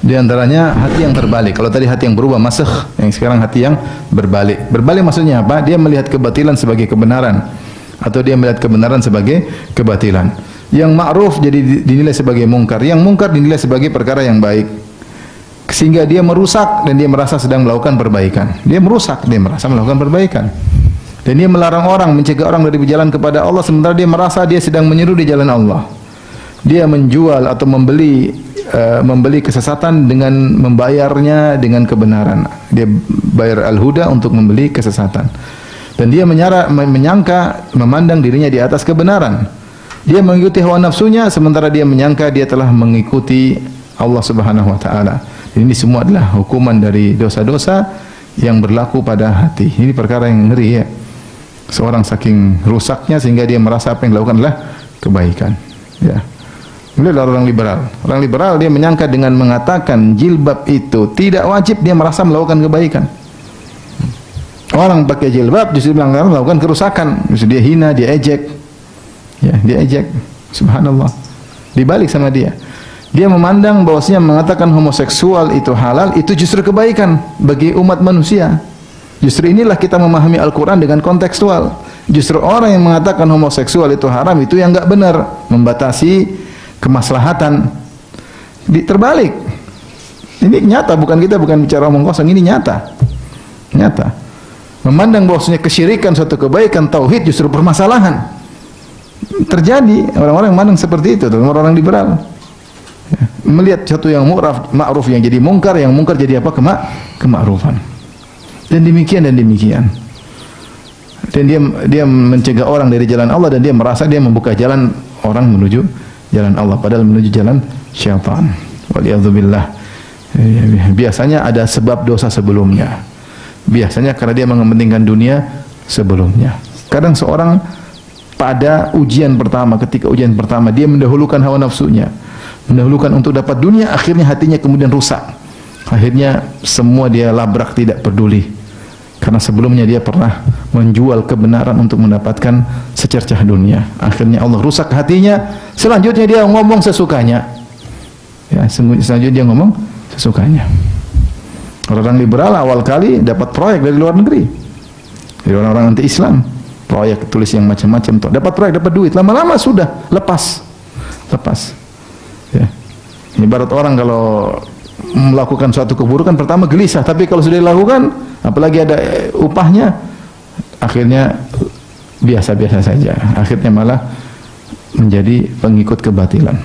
Di antaranya hati yang terbalik. Kalau tadi hati yang berubah masakh, yang sekarang hati yang berbalik. Berbalik maksudnya apa? Dia melihat kebatilan sebagai kebenaran, atau dia melihat kebenaran sebagai kebatilan. Yang ma'ruf jadi dinilai sebagai mungkar, yang mungkar dinilai sebagai perkara yang baik. Sehingga dia merusak dan dia merasa sedang melakukan perbaikan. Dia merusak, dia merasa melakukan perbaikan. Dan dia melarang orang, mencegah orang dari berjalan kepada Allah, sementara dia merasa dia sedang menyeru di jalan Allah. Dia menjual atau membeli kesesatan dengan membayarnya dengan kebenaran. Dia bayar al-huda untuk membeli kesesatan. Dan dia menyangka, memandang dirinya di atas kebenaran. Dia mengikuti hawa nafsunya, sementara dia menyangka dia telah mengikuti Allah Subhanahu wa taala. Ini semua adalah hukuman dari dosa-dosa yang berlaku pada hati. Ini perkara yang ngeri ya. Seorang saking rusaknya sehingga dia merasa apa yang dilakukan adalah kebaikan. Ya. Beliau adalah orang liberal. Orang liberal dia menyangka dengan mengatakan jilbab itu tidak wajib, dia merasa melakukan kebaikan. Orang pakai jilbab justru bilang melakukan kerusakan. Justru dia hina, dia ejek. Ya, dia ejek. Subhanallah. Dibalik sama dia. Dia memandang bahwasanya mengatakan homoseksual itu halal, itu justru kebaikan bagi umat manusia. Justru inilah kita memahami Al-Quran dengan kontekstual. Justru orang yang mengatakan homoseksual itu haram, itu yang enggak benar, membatasi kemaslahatan. Terbalik. Ini nyata, bukan kita bukan bicara omong kosong, ini nyata. Nyata. Memandang bahwasanya kesyirikan suatu kebaikan, tauhid justru permasalahan. Terjadi orang-orang yang memandang seperti itu, orang-orang liberal. Ya. Melihat satu yang ma'ruf yang jadi mungkar, yang mungkar jadi apa? Kema'rufan. Dan demikian dan demikian. Dan dia mencegah orang dari jalan Allah, dan dia merasa dia membuka jalan orang menuju jalan Allah, padahal menuju jalan syaitan. Waliyadzubillah. Biasanya ada sebab dosa sebelumnya. Biasanya karena dia mengepentingkan dunia sebelumnya. Kadang seorang pada ujian pertama, ketika ujian pertama dia mendahulukan hawa nafsunya, mendahulukan untuk dapat dunia, akhirnya hatinya kemudian rusak. Akhirnya semua dia labrak, tidak peduli. Karena sebelumnya dia pernah menjual kebenaran untuk mendapatkan secercah dunia. Akhirnya Allah rusak hatinya. Selanjutnya dia ngomong sesukanya. Ya, selanjutnya dia ngomong sesukanya. Orang liberal awal kali dapat proyek dari luar negeri, dari orang-orang anti Islam, proyek tulis yang macam-macam tuh. Dapat proyek, dapat duit. Lama-lama sudah lepas. Ya. Ini barat orang kalau melakukan suatu keburukan pertama gelisah, tapi kalau sudah dilakukan, apalagi ada upahnya, akhirnya biasa-biasa saja. Akhirnya malah menjadi pengikut kebatilan.